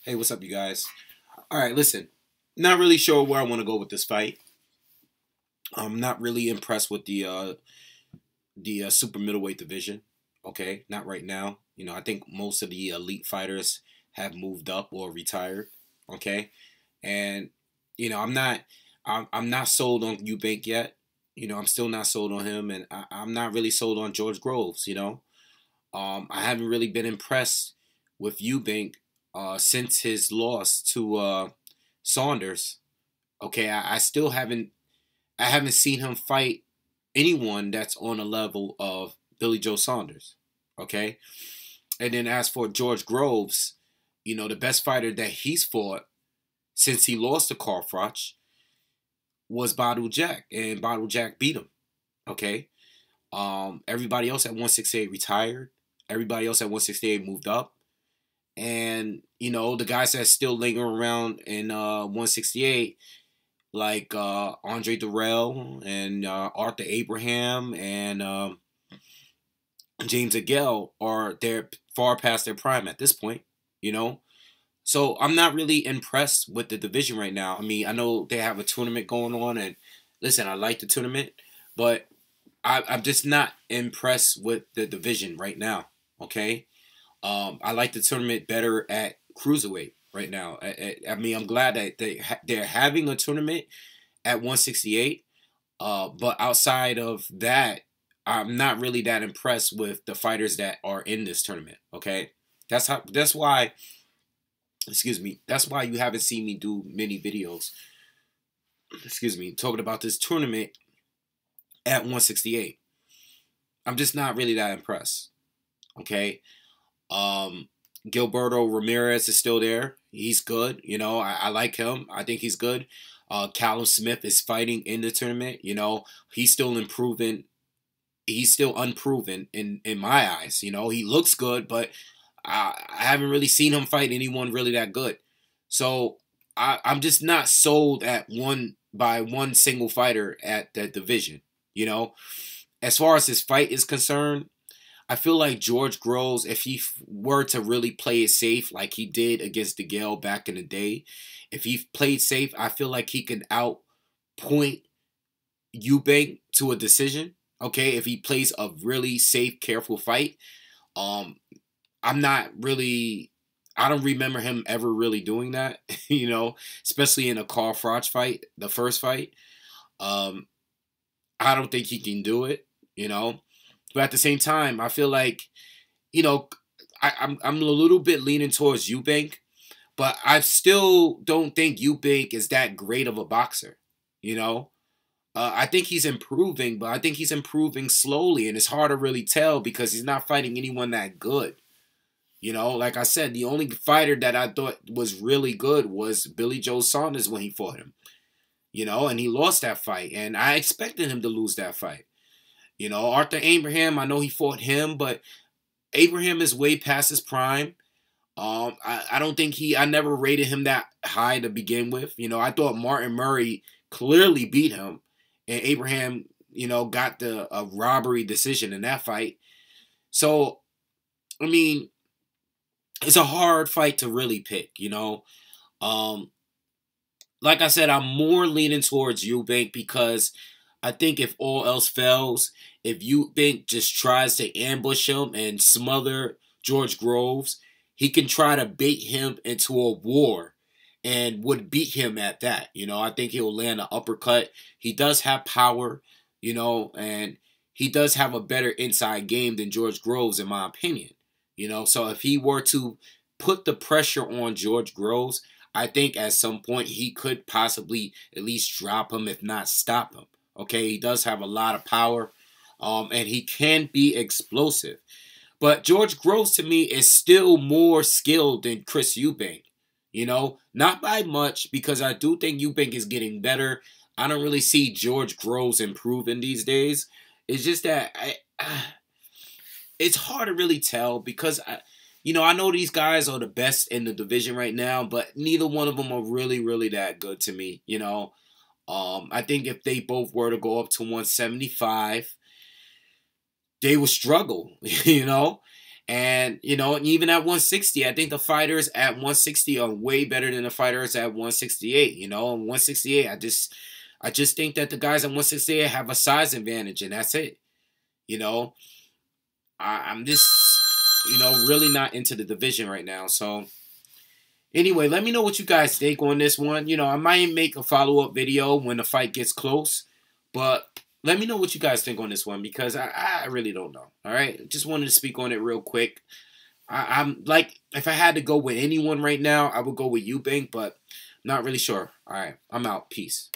Hey, what's up, you guys? All right, listen. Not really sure where I want to go with this fight. I'm not really impressed with the super middleweight division. Okay, not right now. I think most of the elite fighters have moved up or retired. Okay, and I'm not sold on Eubank yet. I'm still not sold on him, and I'm not really sold on George Groves. I haven't really been impressed with Eubank since his loss to Saunders. Okay, I still haven't seen him fight anyone that's on a level of Billy Joe Saunders. Okay, and then as for George Groves, the best fighter that he's fought since he lost to Carl Froch was Badou Jack, and Badou Jack beat him. Okay, everybody else at 168 retired. Everybody else at 168 moved up. And, the guys that still linger around in 168, like Andre Durrell and Arthur Abraham and James Aguel, they're far past their prime at this point, you know? So I'm not really impressed with the division right now. I mean, I know they have a tournament going on, and listen, I like the tournament, but I'm just not impressed with the division right now, okay? I like the tournament better at cruiserweight right now. I mean, I'm glad that they're having a tournament at 168. But outside of that, I'm not really that impressed with the fighters that are in this tournament. Okay, That's why. Excuse me. That's why you haven't seen me do many videos. Excuse me, talking about this tournament at 168. I'm just not really that impressed. Okay. Um, Gilberto Ramirez is still there. He's good. I like him. I think he's good. Callum Smith is fighting in the tournament. He's still improving. He's still unproven in my eyes. He looks good, but I haven't really seen him fight anyone really that good. So I'm just not sold at one single fighter at that division. As far as his fight is concerned, I feel like George Groves, if he were to really play it safe like he did against DeGale back in the day, if he played safe, I feel like he can outpoint Eubank to a decision. Okay, if he plays a really safe, careful fight, um, I'm not really. I don't remember him ever really doing that. Especially in a Carl Froch fight, the first fight. Um, I don't think he can do it. But at the same time, I feel like, you know, I'm a little bit leaning towards Eubank, but I still don't think Eubank is that great of a boxer. You know, I think he's improving, but I think he's improving slowly, and it's hard to really tell because he's not fighting anyone that good. Like I said, the only fighter that I thought was really good was Billy Joe Saunders when he fought him. And he lost that fight, and I expected him to lose that fight. Arthur Abraham, I know he fought him, but Abraham is way past his prime. I don't think I never rated him that high to begin with. I thought Martin Murray clearly beat him, and Abraham, got a robbery decision in that fight. So, I mean, it's a hard fight to really pick, Um, like I said, I'm more leaning towards Eubank because I think if all else fails, if Eubank just tries to ambush him and smother George Groves, he can try to bait him into a war and would beat him at that. I think he'll land an uppercut. He does have power, and he does have a better inside game than George Groves, in my opinion. So if he were to put the pressure on George Groves, I think at some point he could possibly at least drop him, if not stop him. Okay, he does have a lot of power, and he can be explosive. But George Groves, to me, is still more skilled than Chris Eubank. Not by much, because I do think Eubank is getting better. I don't really see George Groves improving these days. It's just that it's hard to really tell because I know these guys are the best in the division right now, but neither one of them are really, really that good to me. I think if they both were to go up to 175, they would struggle, And, you know, even at 160, I think the fighters at 160 are way better than the fighters at 168. You know, and 168, I just think that the guys at 168 have a size advantage, and that's it. You know, I'm just, you know, really not into the division right now. So anyway, let me know what you guys think on this one. You know, I might make a follow-up video when the fight gets close, but let me know what you guys think on this one, because I really don't know. All right, just wanted to speak on it real quick. I'm like, if I had to go with anyone right now, I would go with Eubank, but not really sure. All right, I'm out. Peace.